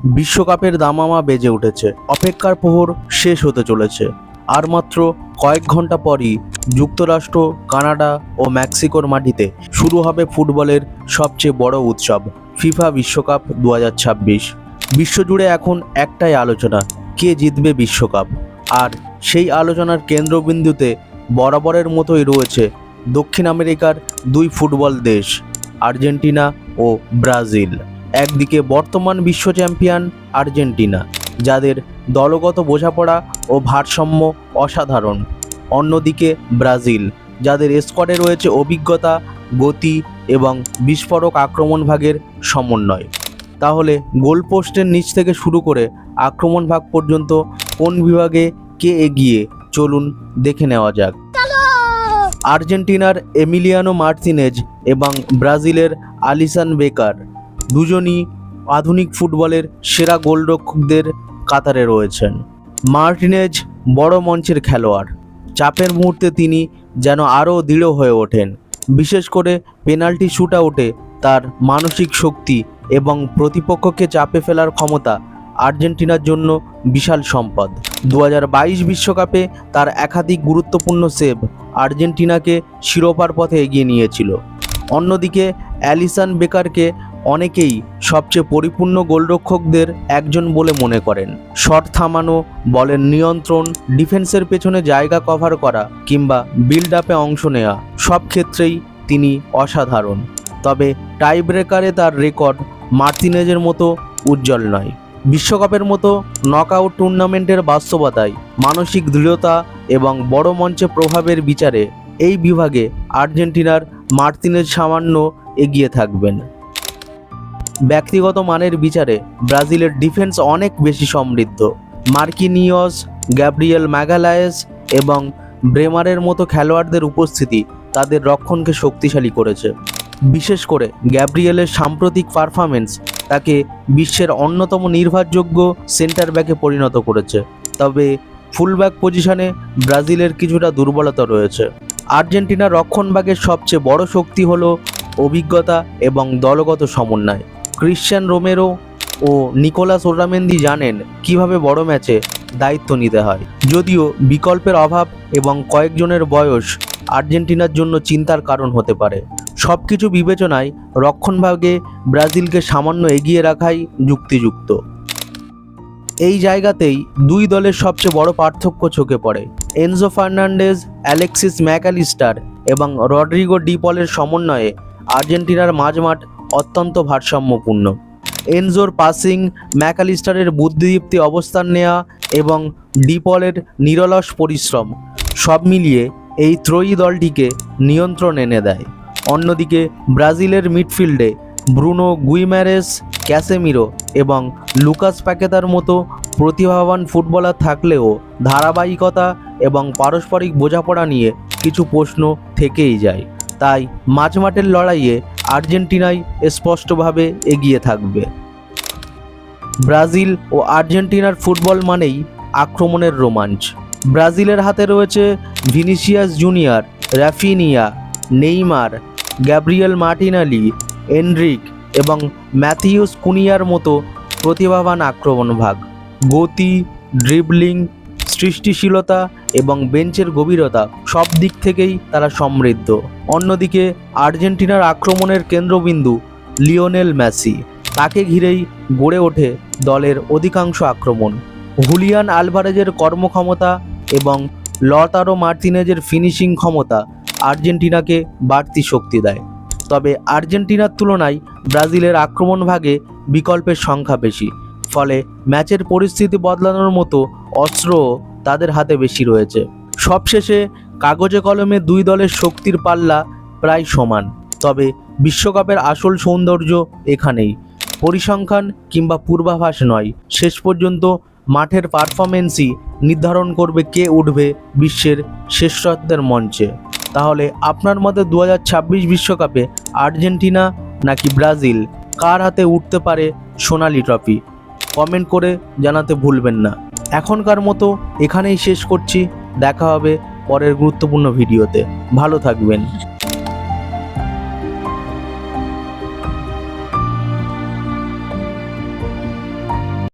বিশ্বকাপের দামামা বেজে উঠেছে। অপেক্ষার প্রহর শেষ হতে চলেছে। আর মাত্র কয়েক ঘন্টা পরই যুক্তরাষ্ট্র, কানাডা ও মেক্সিকোর মাটিতে শুরু হবে ফুটবলের সবচেয়ে বড় উৎসব, ফিফা বিশ্বকাপ 2026। বিশ্বজুড়ে এখন একটাই আলোচনা, কে জিতবে বিশ্বকাপ। আর সেই আলোচনার কেন্দ্রবিন্দুতে বরাবরের মতোই রয়েছে দক্ষিণ আমেরিকার দুই ফুটবল দেশ, আর্জেন্টিনা ও ব্রাজিল। একদিকে বর্তমান বিশ্ব চ্যাম্পিয়ন আর্জেন্টিনা, যাদের দলগত বোঝাপড়া ও ভারসাম্য অসাধারণ। অন্যদিকে ব্রাজিল, যাদের স্কোয়াডে রয়েছে অভিজ্ঞতা, গতি এবং বিস্ফোরক আক্রমণ ভাগের সমন্বয়। তাহলে গোলপোস্টের নিচ থেকে শুরু করে আক্রমণ ভাগ পর্যন্ত কোন বিভাগে কে এগিয়ে, চলুন দেখে নেওয়া যাক। আর্জেন্টিনার এমিলিয়ানো মার্তিনেজ এবং ব্রাজিলের আলিসন বেকার দুজনই আধুনিক ফুটবলের সেরা গোলরক্ষকদের কাতারে রয়েছেন। মার্টিনেজ বড় মঞ্চের খেলোয়াড়, চাপের মুহূর্তে তিনি যেন আরও দৃঢ় হয়ে ওঠেন। বিশেষ করে পেনাল্টি শুট আউটে তার মানসিক শক্তি এবং প্রতিপক্ষকে চাপে ফেলার ক্ষমতা আর্জেন্টিনার জন্য বিশাল সম্পদ। 2022 বিশ্বকাপে তার একাধিক গুরুত্বপূর্ণ সেভ আর্জেন্টিনাকে শিরোপার পথে এগিয়ে নিয়েছিল। অন্যদিকে অ্যালিসন বেকারকে অনেকেই সবচেয়ে পরিপূর্ণ গোলরক্ষকদের একজন বলে মনে করেন। শট থামানো, বলের নিয়ন্ত্রণ, ডিফেন্সের পেছনে জায়গা কভার করা কিংবা বিল্ড আপে অংশ নেওয়া, সব ক্ষেত্রেই তিনি অসাধারণ। তবে টাই ব্রেকারে তার রেকর্ড মার্তিনেজের মতো উজ্জ্বল নয়। বিশ্বকাপের মতো নকআউট টুর্নামেন্টের বাস্তবতায় মানসিক দৃঢ়তা এবং বড় মঞ্চে প্রভাবের বিচারে এই বিভাগে আর্জেন্টিনার মার্তিনেজ সামান্য এগিয়ে থাকবেন। ব্যক্তিগত মানের বিচারে ব্রাজিলের ডিফেন্স অনেক বেশি সমৃদ্ধ। মার্কিনিয়স, গ্যাব্রিয়েল ম্যাগালায়েস এবং ব্রেমারের মতো খেলোয়াড়দের উপস্থিতি তাদের রক্ষণকে শক্তিশালী করেছে। বিশেষ করে গ্যাব্রিয়েলের সাম্প্রতিক পারফরমেন্স তাকে বিশ্বের অন্যতম নির্ভরযোগ্য সেন্টার ব্যাকে পরিণত করেছে। তবে ফুলব্যাক পজিশনে ব্রাজিলের কিছুটা দুর্বলতা রয়েছে। আর্জেন্টিনার রক্ষণভাগের সবচেয়ে বড় শক্তি হলো অভিজ্ঞতা এবং দলগত সমন্বয়। ক্রিশ্চিয়ান রোমেরো ও নিকোলাস ওটামেন্দি জানেন কিভাবে বড় ম্যাচে দায়িত্ব নিতে হয়। যদিও বিকল্পের অভাব এবং কয়েকজনের বয়স আর্জেন্টিনার জন্য চিন্তার কারণ হতে পারে, সব কিছু বিবেচনায় রক্ষণভাগে ব্রাজিলকে সামান্য এগিয়ে রাখাই যুক্তিযুক্ত। এই জায়গাতেই দুই দলের সবচেয়ে বড় পার্থক্য চোখে পড়ে। এনজো ফার্নান্ডেজ, অ্যালেক্সিস ম্যাকঅ্যালিস্টার এবং রড্রিগো ডি পলের সমন্বয়ে আর্জেন্টিনার মাঝমাঠ অত্যন্ত ভারসাম্যপূর্ণ। এনজোর পাসিং, ম্যাকঅ্যালিস্টারের বুদ্ধিদীপ্তি অবস্থান নেওয়া এবং ডি পলের নিরলস পরিশ্রম সব মিলিয়ে এই ত্রয়ী দলটিকে নিয়ন্ত্রণ এনে দেয়। অন্যদিকে ব্রাজিলের মিডফিল্ডে ব্রুনো গুইমারেস, ক্যাসেমিরো এবং লুকাস প্যাকেতার মতো প্রতিভাবান ফুটবলার থাকলেও ধারাবাহিকতা এবং পারস্পরিক বোঝাপড়া নিয়ে কিছু প্রশ্ন থেকেই যায়। তাই মাঝমাঠের লড়াইয়ে আর্জেন্টিনাই স্পষ্টভাবে এগিয়ে থাকবে। ব্রাজিল ও আর্জেন্টিনার ফুটবল মানেই আক্রমণের রোমাঞ্চ। ব্রাজিলের হাতে রয়েছে Vinicius Junior, Raphinha, Neymar, Gabriel Martinelli, Endrick এবং ম্যাথিউস কুনিয়ার মতো প্রতিভাবান আক্রমণ ভাগ। গতি, ড্রিবলিং, সৃষ্টিশীলতা এবং বেঞ্চের গভীরতা সব দিক থেকেই তারা সমৃদ্ধ। অন্যদিকে আর্জেন্টিনার আক্রমণের কেন্দ্রবিন্দু লিওনেল মেসি, তাকে ঘিরেই গড়ে ওঠে দলের অধিকাংশ আক্রমণ। হুলিয়ান আলভারেজের কর্মক্ষমতা এবং লতারো মার্তিনেজের ফিনিশিং ক্ষমতা আর্জেন্টিনাকে বাড়তি শক্তি দেয়। তবে আর্জেন্টিনার তুলনায় ব্রাজিলের আক্রমণ ভাগে বিকল্পের সংখ্যা বেশি, ফলে ম্যাচের পরিস্থিতি বদলানোর মতো অস্ত্রও তাদের হাতে বেশি রয়েছে। সবশেষে কাগজে কলমে দুই দলের শক্তির পাল্লা প্রায় সমান। তবে বিশ্বকাপের আসল সৌন্দর্য এখানেই, পরিসংখ্যান কিংবা পূর্বাভাস নয়। শেষ পর্যন্ত মাঠের পারফরমেন্সই নির্ধারণ করবে কে উঠবে বিশ্বের শ্রেষ্ঠত্বের মঞ্চে। তাহলে আপনার মতে 2026 বিশ্বকাপে আর্জেন্টিনা নাকি ব্রাজিল, কার হাতে উঠতে পারে সোনালি ট্রফি? কমেন্ট করে জানাতে ভুলবেন না। এখনকার মতো এখানেই শেষ করছি, দেখা হবে পরের গুরুত্বপূর্ণ ভিডিওতে। ভালো থাকবেন।